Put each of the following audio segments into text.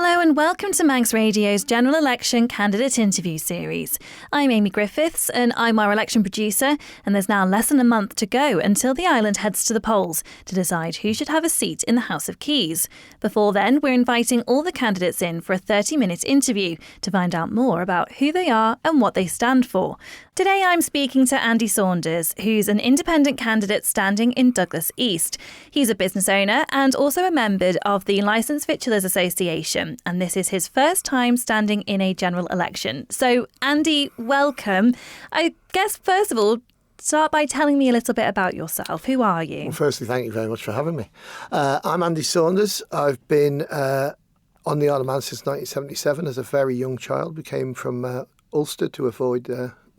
Hello and welcome to Manx Radio's General Election Candidate Interview Series. I'm Amy Griffiths and I'm our election producer, and there's now less than a month to go until the island heads to the polls to decide who should have a seat in the House of Keys. Before then, we're inviting all the candidates in for a 30-minute interview to find out more about who they are and what they stand for. Today I'm speaking to Andy Saunders, who's an independent candidate standing in Douglas East. He's a business owner and also a member of the Licensed Victuallers Association, and this is his first time standing in a general election. So, Andy, welcome. I guess, first of all, start by telling me a little bit about yourself. Who are you? Well, firstly, thank you very much for having me. I'm Andy Saunders. I've been on the Isle of Man since 1977 as a very young child. We came from Ulster to avoid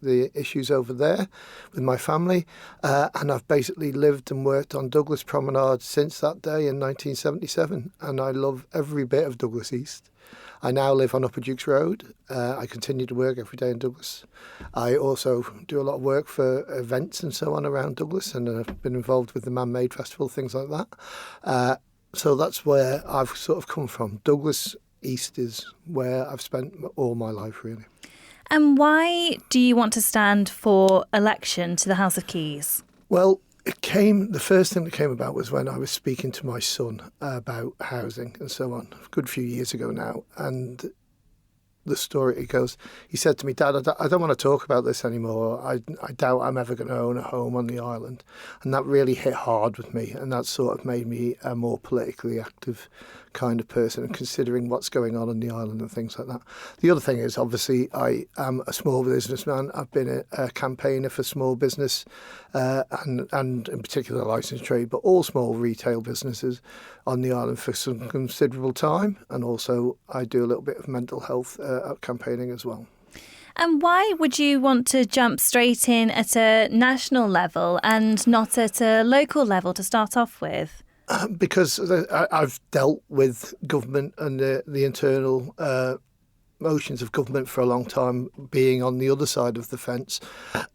the issues over there with my family, and I've basically lived and worked on Douglas Promenade since that day in 1977, and I love every bit of Douglas East. I now live on Upper Dukes Road. I continue to work every day in Douglas. I also do a lot of work for events and so on around Douglas, and I've been involved with the Man-Made Festival, things like that. So that's where I've sort of come from. Douglas East is where I've spent all my life, really. And why do you want to stand for election to the House of Keys? Well, the first thing that came about was when I was speaking to my son about housing and so on, a good few years ago now. And the story, he said to me, Dad, I don't want to talk about this anymore. I doubt I'm ever going to own a home on the island. And that really hit hard with me. And that sort of made me a more politically active kind of person, and considering what's going on the island and things like that. The other thing is, obviously, I am a small businessman. I've been a campaigner for small business and in particular licensed trade, but all small retail businesses on the island for some considerable time. And also I do a little bit of mental health campaigning as well. And why would you want to jump straight in at a national level and not at a local level to start off with? Because I've dealt with government and the internal motions of government for a long time, being on the other side of the fence.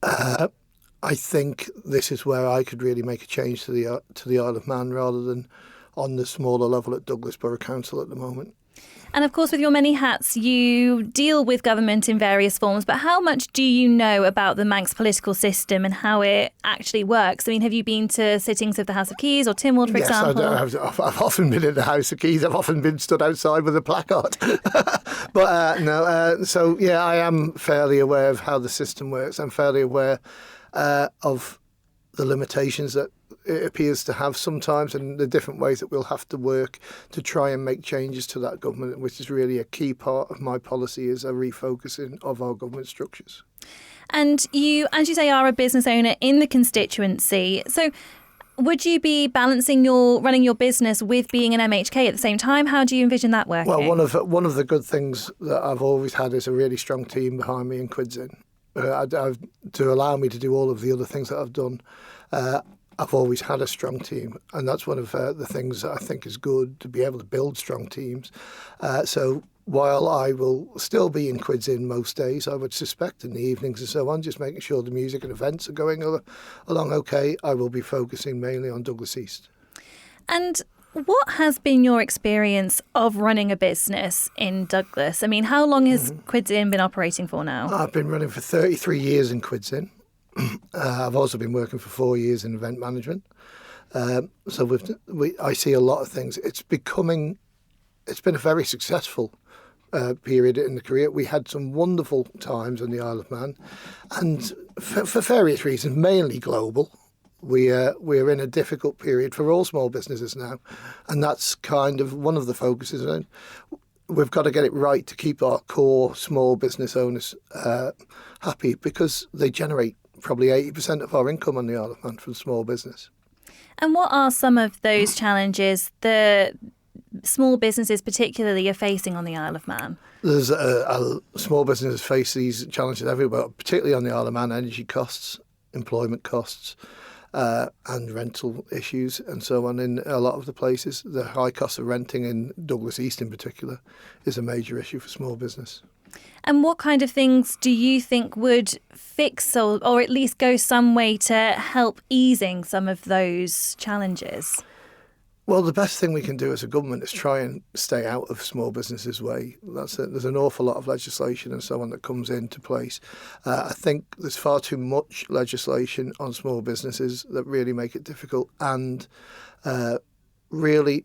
I think this is where I could really make a change to the Isle of Man rather than on the smaller level at Douglas Borough Council at the moment. And of course, with your many hats, you deal with government in various forms. But how much do you know about the Manx political system and how it actually works? I mean, have you been to sittings of the House of Keys or Tynwald, for example? Yes, I've often been in the House of Keys. I've often been stood outside with a placard. So I am fairly aware of how the system works. I'm fairly aware of the limitations that it appears to have sometimes, and the different ways that we'll have to work to try and make changes to that government, which is really a key part of my policy, is a refocusing of our government structures. And you, as you say, are a business owner in the constituency. So would you be balancing running your business with being an MHK at the same time? How do you envision that working? Well, one of the good things that I've always had is a really strong team behind me in Quidzin. To allow me to do all of the other things that I've done. I've always had a strong team, and that's one of the things that I think is good, to be able to build strong teams. So while I will still be in Quidzin most days, I would suspect in the evenings and so on, just making sure the music and events are going along okay, I will be focusing mainly on Douglas East. And what has been your experience of running a business in Douglas? I mean, how long has Quidzin been operating for now? I've been running for 33 years in Quidzin. I've also been working for 4 years in event management. So I see a lot of things. It's been a very successful period in the career. We had some wonderful times on the Isle of Man, and for various reasons, mainly global. We're in a difficult period for all small businesses now, and that's kind of one of the focuses. And we've got to get it right to keep our core small business owners happy, because they generate probably 80% of our income on the Isle of Man from small business. And what are some of those challenges the small businesses particularly are facing on the Isle of Man? There's small businesses face these challenges everywhere, particularly on the Isle of Man: energy costs, employment costs, and rental issues and so on in a lot of the places. The high cost of renting in Douglas East in particular is a major issue for small business. And what kind of things do you think would fix or at least go some way to help easing some of those challenges? Well, the best thing we can do as a government is try and stay out of small businesses' way. There's an awful lot of legislation and so on that comes into place. I think there's far too much legislation on small businesses that really make it difficult, and really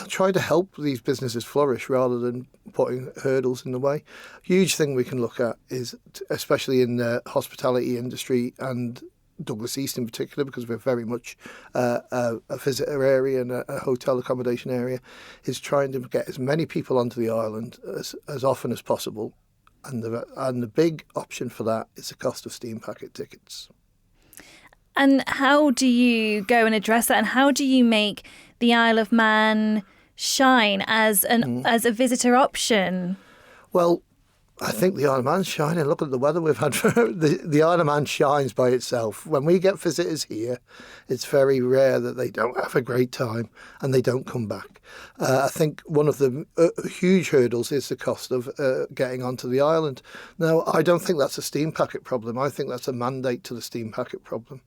try to help these businesses flourish rather than putting hurdles in the way. Huge thing we can look at is, especially in the hospitality industry and Douglas East in particular, because we're very much a visitor area and a hotel accommodation area, is trying to get as many people onto the island as often as possible. And the big option for that is the cost of steam packet tickets. And how do you go and address that? And how do you make the Isle of Man shine as a visitor option? Well, I think the Isle of Man's shining. Look at the weather we've had. The Isle of Man shines by itself. When we get visitors here, it's very rare that they don't have a great time and they don't come back. I think one of the huge hurdles is the cost of getting onto the island. Now, I don't think that's a steam packet problem. I think that's a mandate to the steam packet problem.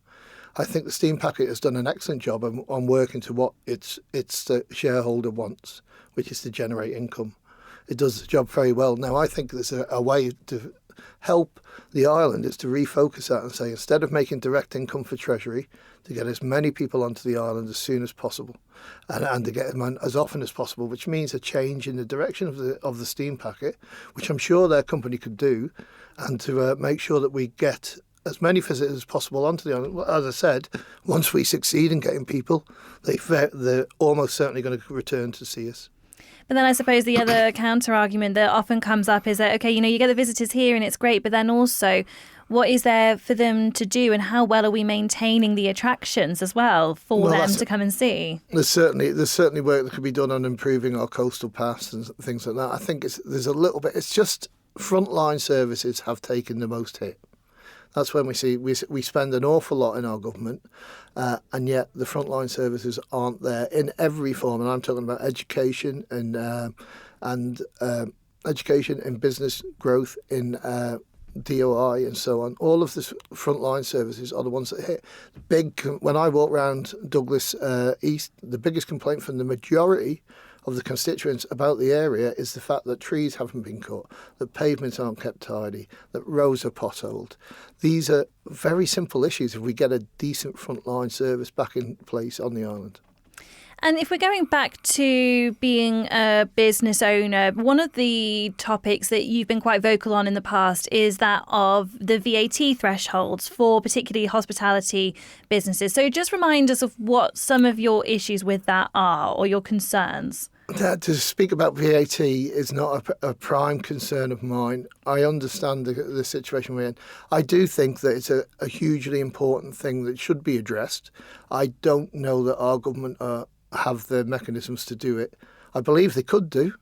I think the steam packet has done an excellent job on working to what its shareholder wants, which is to generate income. It does the job very well. Now, I think there's a way to help the island is to refocus that and say, instead of making direct income for Treasury, to get as many people onto the island as soon as possible and to get them as often as possible, which means a change in the direction of the steam packet, which I'm sure their company could do, and to make sure that we get as many visitors as possible onto the island. As I said, once we succeed in getting people, they're almost certainly going to return to see us. But then I suppose the other counter-argument that often comes up is that, okay, you get the visitors here and it's great, but then also what is there for them to do, and how well are we maintaining the attractions as well for them to come and see? There's certainly work that could be done on improving our coastal paths and things like that. I think there's a little bit. It's just frontline services have taken the most hit. That's when we see we spend an awful lot in our government, and yet the frontline services aren't there in every form. And I'm talking about education and education and business growth in DOI and so on. All of the frontline services are the ones that hit. When I walk around Douglas East, the biggest complaint from the majority of the constituents about the area is the fact that trees haven't been cut, that pavements aren't kept tidy, that roads are potholed. These are very simple issues if we get a decent frontline service back in place on the island. And if we're going back to being a business owner, one of the topics that you've been quite vocal on in the past is that of the VAT thresholds for particularly hospitality businesses. So just remind us of what some of your issues with that are, or your concerns. To speak about VAT is not a prime concern of mine. I understand the situation we're in. I do think that it's a hugely important thing that should be addressed. I don't know that our government have the mechanisms to do it. I believe they could do,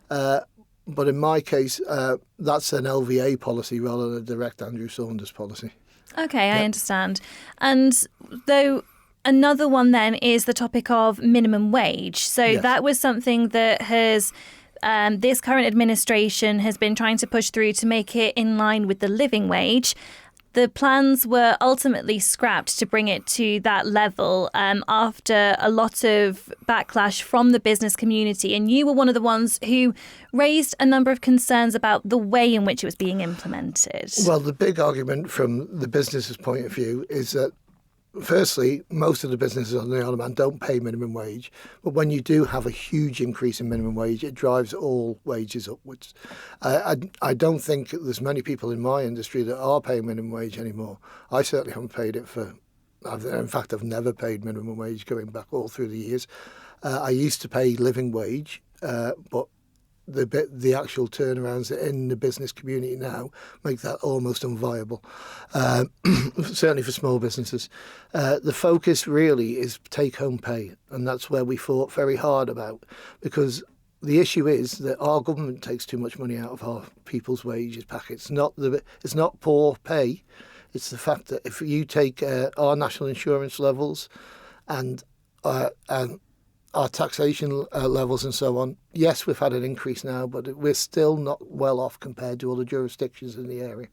but in my case, that's an LVA policy rather than a direct Andy Saunders policy. Okay, I understand. And though another one then is the topic of minimum wage. So that was something that has this current administration has been trying to push through to make it in line with the living wage. The plans were ultimately scrapped to bring it to that level after a lot of backlash from the business community. And you were one of the ones who raised a number of concerns about the way in which it was being implemented. Well, the big argument from the business's point of view is that, firstly, most of the businesses on the Isle of Man don't pay minimum wage, but when you do have a huge increase in minimum wage, it drives all wages upwards. I don't think there's many people in my industry that are paying minimum wage anymore. I certainly haven't paid it in fact, I've never paid minimum wage going back all through the years. I used to pay living wage, but the actual turnarounds in the business community now make that almost unviable, certainly for small businesses. The focus really is take-home pay, and that's where we fought very hard about, because the issue is that our government takes too much money out of our people's wages packets. It's not poor pay, it's the fact that if you take our national insurance levels and our taxation levels and so on, yes, we've had an increase now, but we're still not well off compared to other jurisdictions in the area.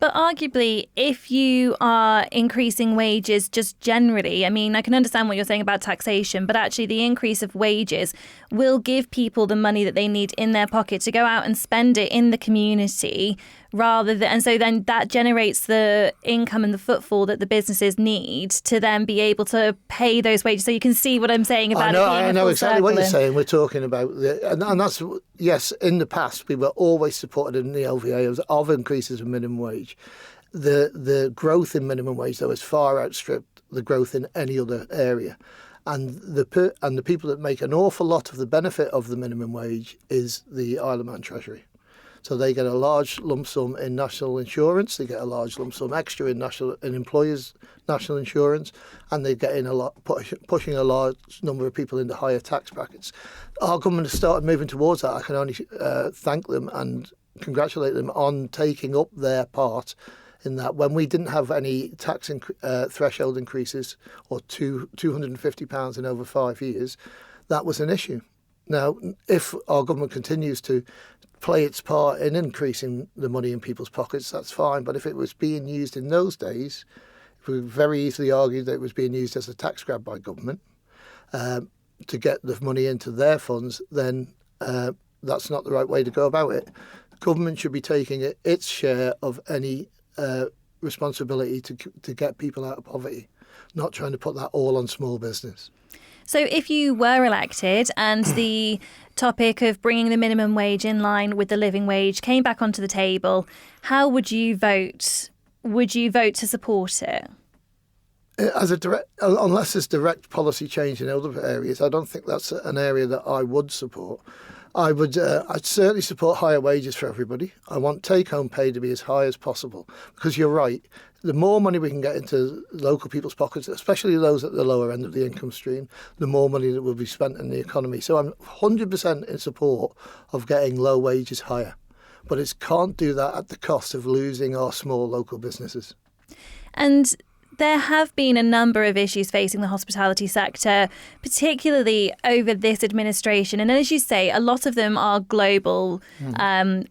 But arguably, if you are increasing wages just generally, I mean, I can understand what you're saying about taxation, but actually the increase of wages will give people the money that they need in their pocket to go out and spend it in the community and so then that generates the income and the footfall that the businesses need to then be able to pay those wages. So you can see what I'm saying about it being I know full exactly what you're circle. saying. We're talking about, and that's, yes, in the past, we were always supported in the LVA of increases in minimum wage. The growth in minimum wage, though, has far outstripped the growth in any other area. And the people that make an awful lot of the benefit of the minimum wage is the Isle of Man Treasury. So they get a large lump sum in national insurance, they get a large lump sum extra in employers' national insurance, and they're getting pushing a large number of people into higher tax brackets. Our government has started moving towards that. I can only thank them and congratulate them on taking up their part in that. When we didn't have any tax threshold increases or £250 in over 5 years, that was an issue. Now, if our government continues to play its part in increasing the money in people's pockets, that's fine. But if it was being used in those days, we could very easily argue that it was being used as a tax grab by government to get the money into their funds, then that's not the right way to go about it. Government should be taking its share of any responsibility to get people out of poverty, not trying to put that all on small business. So if you were elected and the topic of bringing the minimum wage in line with the living wage came back onto the table, how would you vote? Would you vote to support it? Unless there's direct policy change in other areas, I don't think that's an area that I would support. I'd certainly support higher wages for everybody. I want take-home pay to be as high as possible, because you're right. The more money we can get into local people's pockets, especially those at the lower end of the income stream, the more money that will be spent in the economy. So I'm 100% in support of getting low wages higher. But it can't do that at the cost of losing our small local businesses. And there have been a number of issues facing the hospitality sector, particularly over this administration. And as you say, a lot of them are global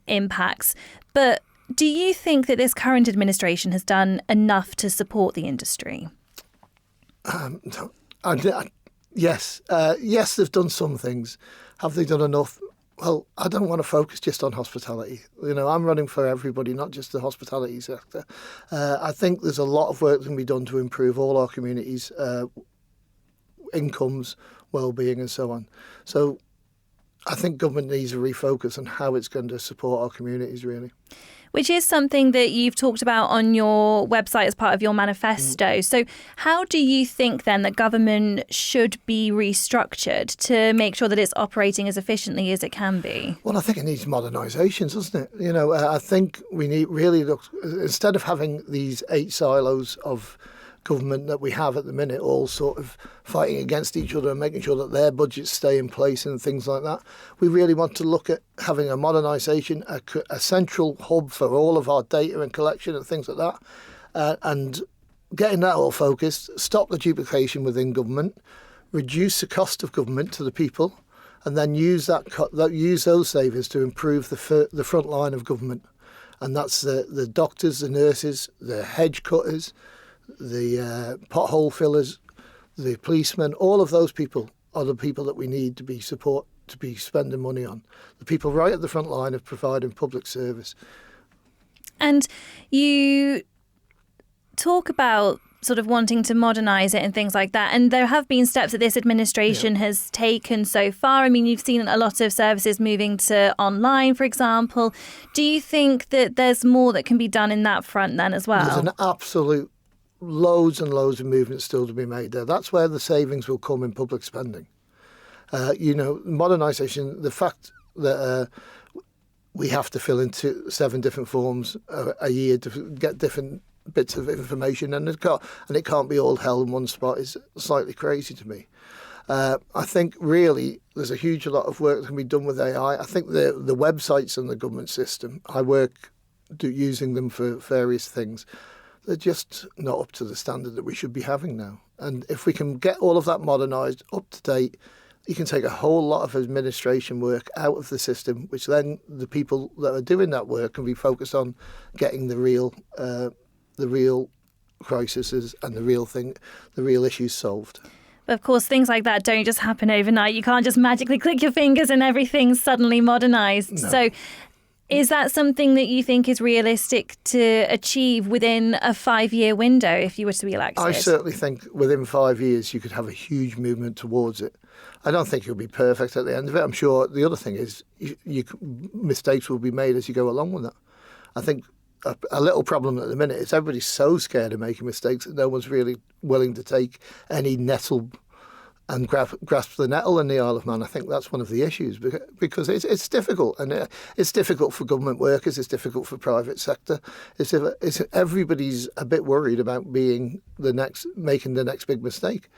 impacts. But do you think that this current administration has done enough to support the industry? Yes, they've done some things. Have they done enough? Well, I don't want to focus just on hospitality. You know, I'm running for everybody, not just the hospitality sector. I think there's a lot of work that can be done to improve all our communities' incomes, well-being and so on. So I think government needs to refocus on how it's going to support our communities, really. Which is something that you've talked about on your website as part of your manifesto. So how do you think then that government should be restructured to make sure that it's operating as efficiently as it can be? Well, I think it needs modernisation, doesn't it? You know, I think we need really look, instead of having these 8 silos of government that we have at the minute, all sort of fighting against each other and making sure that their budgets stay in place and things like that. We really want to look at having a modernisation, a central hub for all of our data and collection and things like that, and getting that all focused, stop the duplication within government, reduce the cost of government to the people, and then use those savings to improve the front line of government. And that's the doctors, the nurses, the hedge cutters, the pothole fillers, the policemen. All of those people are the people that we need to be spending money on. The people right at the front line of providing public service. And you talk about sort of wanting to modernise it and things like that. And there have been steps that this administration has taken so far. I mean, you've seen a lot of services moving to online, for example. Do you think that there's more that can be done in that front then as well? There's an absolute loads and loads of movement still to be made there. That's where the savings will come in public spending. Modernisation, the fact that we have to fill into 7 different forms a year to get different bits of information, and it can't be all held in one spot, is slightly crazy to me. I think really there's a huge lot of work that can be done with AI. I think the websites in the government system, I work using them for various things. They're just not up to the standard that we should be having now. And if we can get all of that modernised, up to date, you can take a whole lot of administration work out of the system, which then the people that are doing that work can be focused on getting the real crises and the real issues solved. But of course, things like that don't just happen overnight. You can't just magically click your fingers and everything's suddenly modernised. No. So is that something that you think is realistic to achieve within a 5-year window if you were to be elected? I certainly think within 5 years you could have a huge movement towards it. I don't think you'll be perfect at the end of it. I'm sure the other thing is mistakes will be made as you go along with that. I think a little problem at the minute is everybody's so scared of making mistakes that no one's really willing to take any nettle and grasp the nettle in the Isle of Man. I think that's one of the issues because it's difficult, and it's difficult for government workers. It's difficult for private sector. Everybody's a bit worried about making the next big mistake,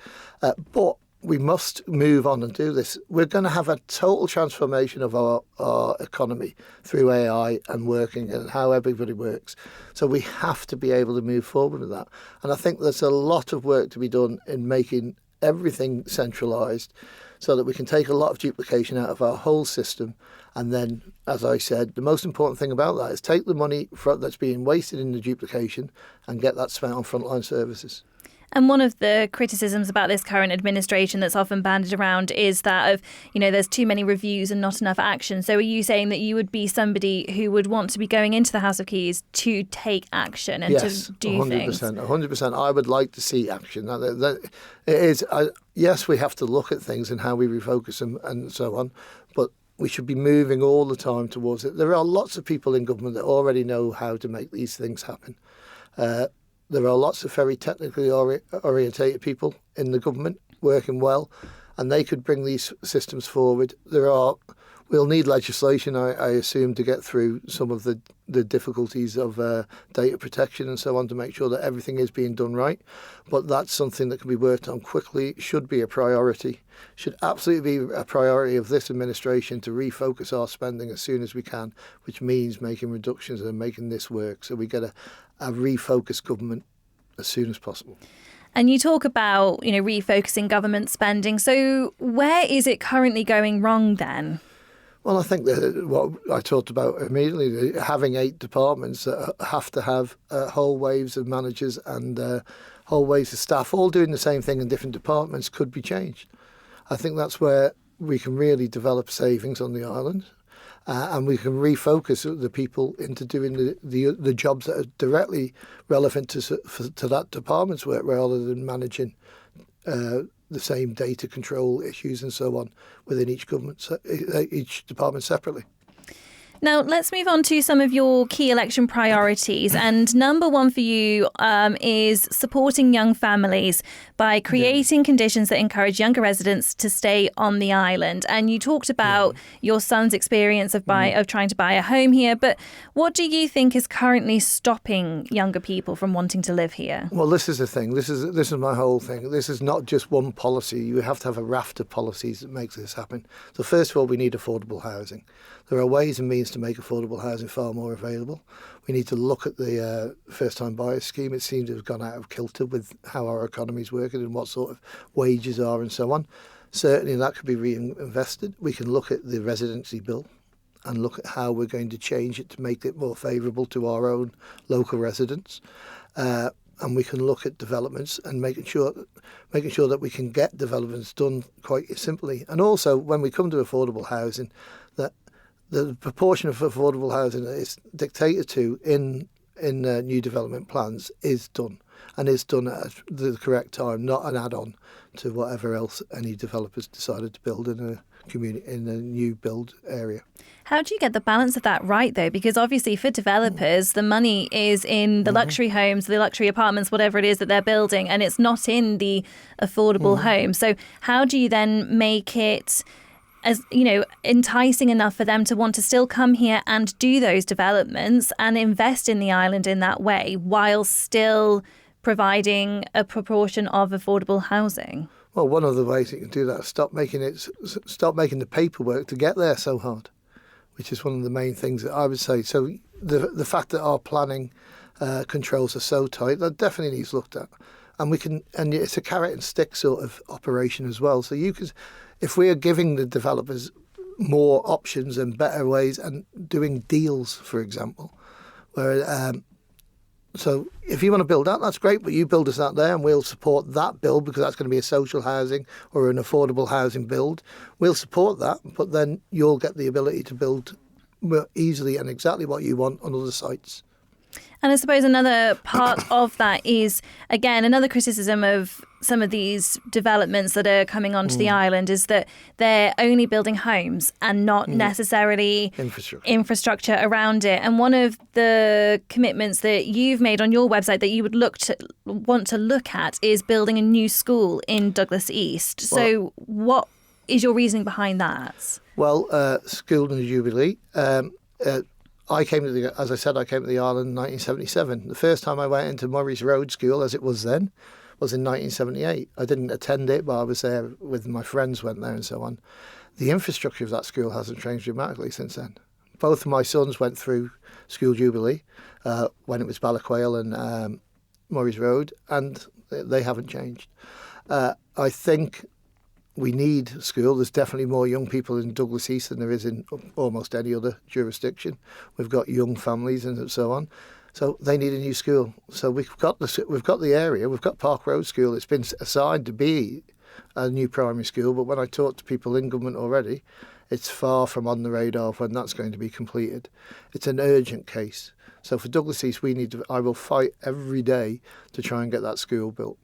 but we must move on and do this. We're going to have a total transformation of our economy through AI and working and how everybody works. So we have to be able to move forward with that. And I think there's a lot of work to be done in making everything centralised so that we can take a lot of duplication out of our whole system. And then, as I said, the most important thing about that is take the money that's being wasted in the duplication and get that spent on frontline services. And one of the criticisms about this current administration that's often bandied around is that of, there's too many reviews and not enough action. So are you saying that you would be somebody who would want to be going into the House of Keys to take action and to do 100%, things? 100%. I would like to see action. Yes, we have to look at things and how we refocus them and so on, but we should be moving all the time towards it. There are lots of people in government that already know how to make these things happen. There are lots of very technically orientated people in the government working well, and they could bring these systems forward. We'll need legislation, I assume, to get through some of the difficulties of data protection and so on to make sure that everything is being done right. But that's something that can be worked on quickly, should be a priority, should absolutely be a priority of this administration to refocus our spending as soon as we can, which means making reductions and making this work so we get a refocused government as soon as possible. And you talk about, refocusing government spending. So where is it currently going wrong then? Well, I think that what I talked about immediately, having 8 departments that have to have whole waves of managers and whole waves of staff all doing the same thing in different departments could be changed. I think that's where we can really develop savings on the island. And we can refocus the people into doing the jobs that are directly relevant to that department's work rather than managing the same data control issues and so on within each department separately. Now, let's move on to some of your key election priorities. And number one for you is supporting young families by creating conditions that encourage younger residents to stay on the island. And you talked about your son's experience of trying to buy a home here. But what do you think is currently stopping younger people from wanting to live here? Well, this is the thing. This is my whole thing. This is not just one policy. You have to have a raft of policies that makes this happen. So first of all, we need affordable housing. There are ways and means to make affordable housing far more available. We need to look at the first-time buyer scheme. It seems to have gone out of kilter with how our economy is working and what sort of wages are and so on. Certainly that could be reinvested. We can look at the residency bill and look at how we're going to change it to make it more favourable to our own local residents. And we can look at developments and making sure that we can get developments done quite simply. And also, when we come to affordable housing, that the proportion of affordable housing that is dictated to in new development plans is done, and is done at the correct time, not an add-on to whatever else any developers decided to build in a community, in a new build area. How do you get the balance of that right, though? Because obviously for developers, the money is in the luxury homes, the luxury apartments, whatever it is that they're building, and it's not in the affordable home. So how do you then make it as enticing enough for them to want to still come here and do those developments and invest in the island in that way while still providing a proportion of affordable housing? Well, one of the ways you can do that is stop making the paperwork to get there so hard, which is one of the main things that I would say. So the fact that our planning controls are so tight, that definitely needs looked at. And it's a carrot and stick sort of operation as well. So if we are giving the developers more options and better ways and doing deals, for example, where so if you want to build that, that's great, but you build us that there and we'll support that build because that's going to be a social housing or an affordable housing build. We'll support that, but then you'll get the ability to build easily and exactly what you want on other sites. And I suppose another part of that is, again, another criticism of some of these developments that are coming onto the island is that they're only building homes and not necessarily infrastructure around it. And one of the commitments that you've made on your website that you would want to look at is building a new school in Douglas East. So what is your reasoning behind that? Well, School in the Jubilee. I came to the island in 1977. The first time I went into Morris Road School, as it was then, was in 1978. I didn't attend it, but I was there with my friends, went there and so on. The infrastructure of that school hasn't changed dramatically since then. Both of my sons went through School Jubilee when it was Balaquail and Morris Road, and they haven't changed. I think we need a school. There's definitely more young people in Douglas East than there is in almost any other jurisdiction. We've got young families and so on. So they need a new school. So we've got the area. We've got Park Road School. It's been assigned to be a new primary school. But when I talk to people in government already, it's far from on the radar of when that's going to be completed. It's an urgent case. So for Douglas East, I will fight every day to try and get that school built.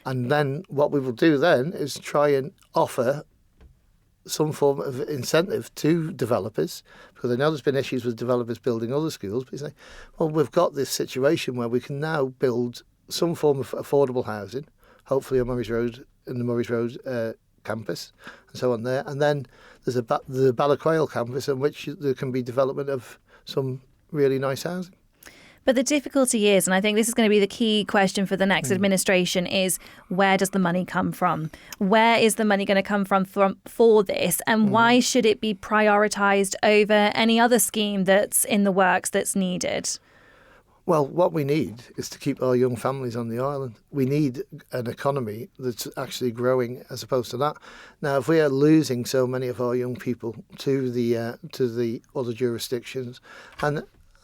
And then what we will do then is try and offer some form of incentive to developers, because I know there's been issues with developers building other schools, but you say, well, we've got this situation where we can now build some form of affordable housing, hopefully on Morris Road, in the Morris Road campus, and so on there. And then there's the Balaquail campus in which there can be development of some really nice housing. But the difficulty is, and I think this is going to be the key question for the next administration, is where does the money come from? Where is the money going to come from for this? And why should it be prioritised over any other scheme that's in the works that's needed? Well, what we need is to keep our young families on the island. We need an economy that's actually growing as opposed to that. Now, if we are losing so many of our young people to the other jurisdictions,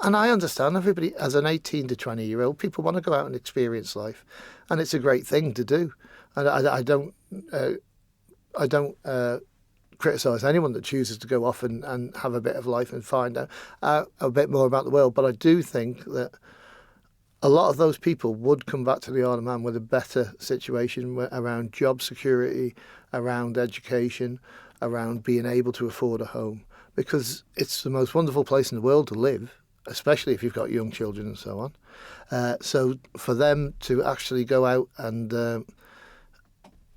and I understand everybody, as an 18 to 20-year-old, people want to go out and experience life, and it's a great thing to do. And I don't criticise anyone that chooses to go off and have a bit of life and find out a bit more about the world. But I do think that a lot of those people would come back to the Isle of Man with a better situation around job security, around education, around being able to afford a home, because it's the most wonderful place in the world to live, especially if you've got young children and so on. So for them to actually go out and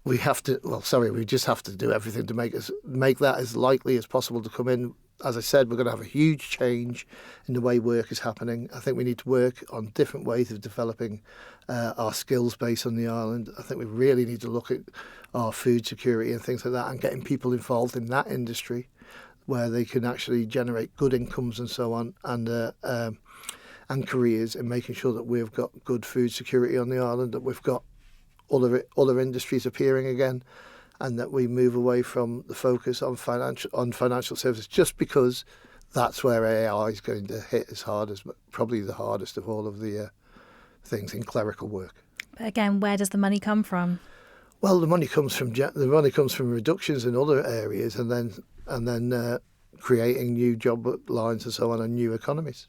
we just have to do everything to make that as likely as possible to come in. As I said, we're going to have a huge change in the way work is happening. I think we need to work on different ways of developing our skills base on the island. I think we really need to look at our food security and things like that and getting people involved in that industry, where they can actually generate good incomes and so on, and careers, and making sure that we've got good food security on the island, that we've got other industries appearing again, and that we move away from the focus on financial services, just because that's where AI is going to hit as hard as, probably the hardest of all of the things in clerical work. But again, where does the money come from? Well, the money comes from reductions in other areas, and then creating new job lines and so on, and new economies.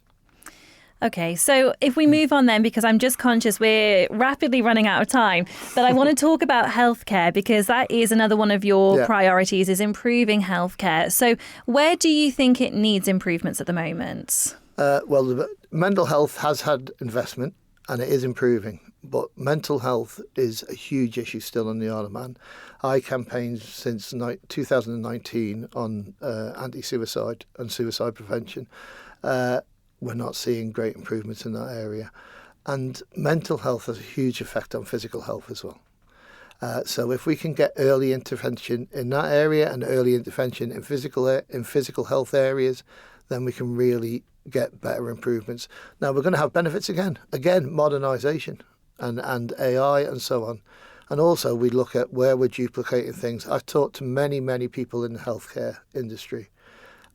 Okay, so if we move on then, because I'm just conscious we're rapidly running out of time, that I want to talk about healthcare, because that is another one of your priorities, is improving healthcare. So where do you think it needs improvements at the moment? Well, the mental health has had investment and it is improving, but mental health is a huge issue still on the Isle of Man. I campaigned since 2019 on anti-suicide and suicide prevention. We're not seeing great improvements in that area. And mental health has a huge effect on physical health as well. So if we can get early intervention in that area and early intervention in physical health areas, then we can really get better improvements. Now, we're going to have benefits again, modernisation and AI and so on. And also we look at where we're duplicating things. I've talked to many, many people in the healthcare industry,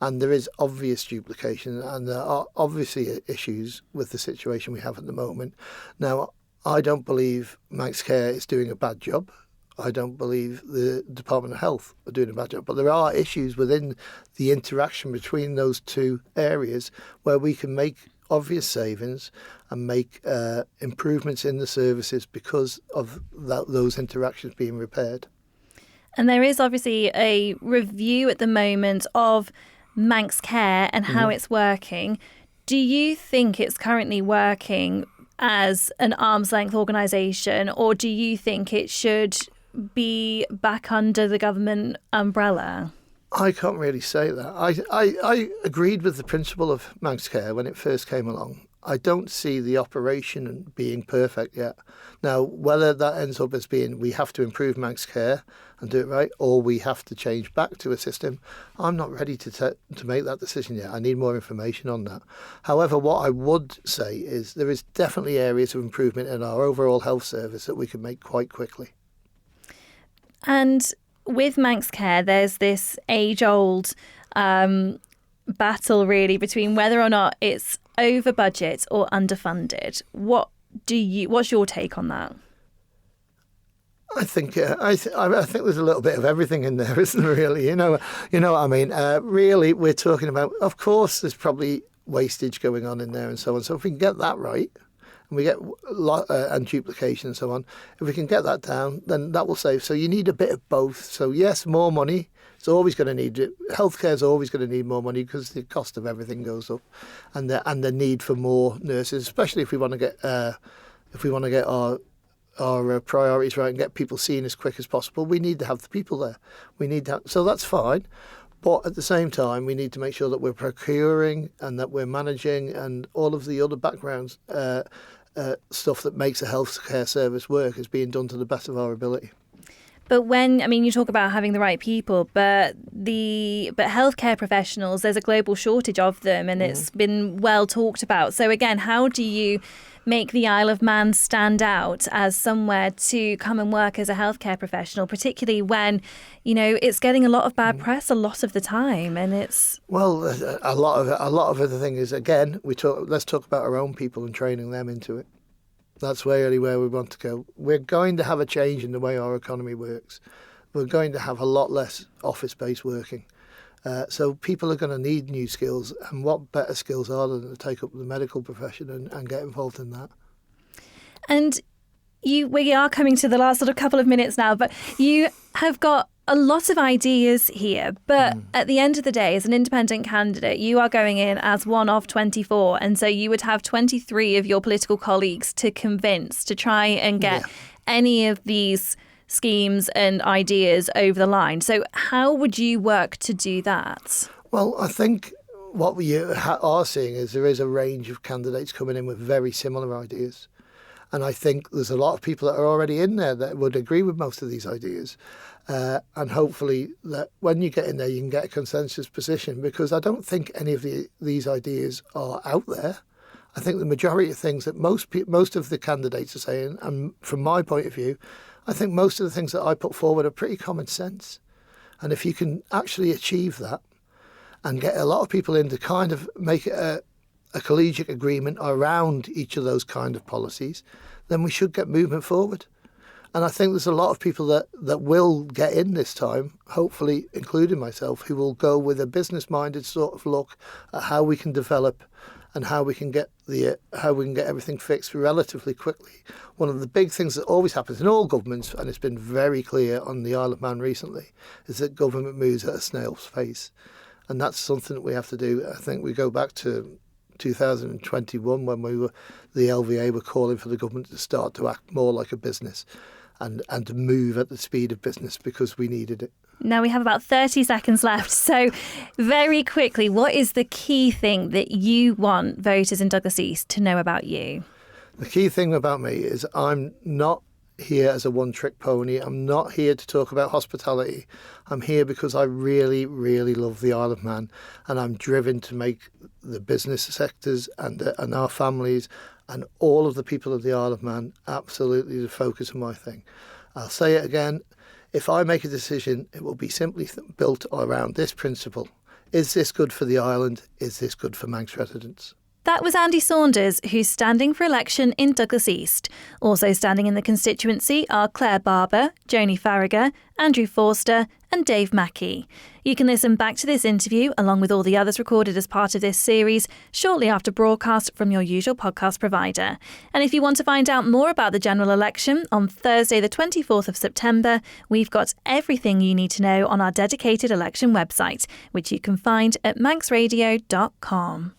and there is obvious duplication, and there are obviously issues with the situation we have at the moment. Now, I don't believe Manx Care is doing a bad job. I don't believe the Department of Health are doing a bad job. But there are issues within the interaction between those two areas where we can make obvious savings and make improvements in the services because of those interactions being repaired. And there is obviously a review at the moment of Manx Care and how it's working. Do you think it's currently working as an arm's length organisation, or do you think it should be back under the government umbrella? I can't really say that. I agreed with the principle of Manx Care when it first came along. I don't see the operation being perfect yet. Now, whether that ends up as being we have to improve Manx Care and do it right, or we have to change back to a system, I'm not ready to make that decision yet. I need more information on that. However, what I would say is there is definitely areas of improvement in our overall health service that we can make quite quickly. And with Manx Care, there's this age-old battle, really, between whether or not it's over budget or underfunded. What's your take on that? I think I think there's a little bit of everything in there, isn't there? Really, you know what I mean. Really, we're talking about. Of course, there's probably wastage going on in there and so on. So if we can get that right, and we get and duplication and so on, if we can get that down, then that will save. So you need a bit of both. So yes, more money. It's always going to need it. Healthcare is always going to need more money because the cost of everything goes up, and the need for more nurses, especially if we want to get our priorities right and get people seen as quick as possible. We need to have the people there. So that's fine. But at the same time, we need to make sure that we're procuring and that we're managing and all of the other backgrounds stuff that makes a healthcare service work is being done to the best of our ability. But you talk about having the right people, but healthcare professionals, there's a global shortage of them, and it's been well talked about. So again, how do you make the Isle of Man stand out as somewhere to come and work as a healthcare professional, particularly when, it's getting a lot of bad press a lot of the time, and it's... Well, a lot of the thing is, again, let's talk about our own people and training them into it. That's really where we want to go. We're going to have a change in the way our economy works. We're going to have a lot less office-based working. So people are going to need new skills. And what better skills are than to take up the medical profession and get involved in that? And we are coming to the last sort of couple of minutes now, but you have got a lot of ideas here, but at the end of the day, as an independent candidate, you are going in as one of 24, and so you would have 23 of your political colleagues to convince to try and get any of these schemes and ideas over the line. So how would you work to do that? Well, I think what we are seeing is there is a range of candidates coming in with very similar ideas. And I think there's a lot of people that are already in there that would agree with most of these ideas. And hopefully that when you get in there, you can get a consensus position, because I don't think any of these ideas are out there. I think the majority of things that most of the candidates are saying, and from my point of view, I think most of the things that I put forward are pretty common sense. And if you can actually achieve that and get a lot of people in to kind of make it a collegiate agreement around each of those kind of policies, then we should get movement forward. And I think there's a lot of people that will get in this time, hopefully including myself, who will go with a business-minded sort of look at how we can develop and how we can get everything fixed relatively quickly. One of the big things that always happens in all governments, and it's been very clear on the Isle of Man recently, is that government moves at a snail's pace. And that's something that we have to do. I think we go back to 2021 when the LVA were calling for the government to start to act more like a business and to move at the speed of business because we needed it. Now we have about 30 seconds left. So very quickly, what is the key thing that you want voters in Douglas East to know about you? The key thing about me is I'm not here as a one-trick pony. I'm not here to talk about hospitality. I'm here because I really, really love the Isle of Man, and I'm driven to make the business sectors and our families and all of the people of the Isle of Man absolutely the focus of my thing. I'll say it again. If I make a decision, it will be simply built around this principle. Is this good for the island? Is this good for Manx residents? That was Andy Saunders, who's standing for election in Douglas East. Also standing in the constituency are Clare Barber, Joney Faragher, Andrew Forster and Dave Mackey. You can listen back to this interview, along with all the others recorded as part of this series, shortly after broadcast from your usual podcast provider. And if you want to find out more about the general election on Thursday the 24th of September, we've got everything you need to know on our dedicated election website, which you can find at manxradio.com.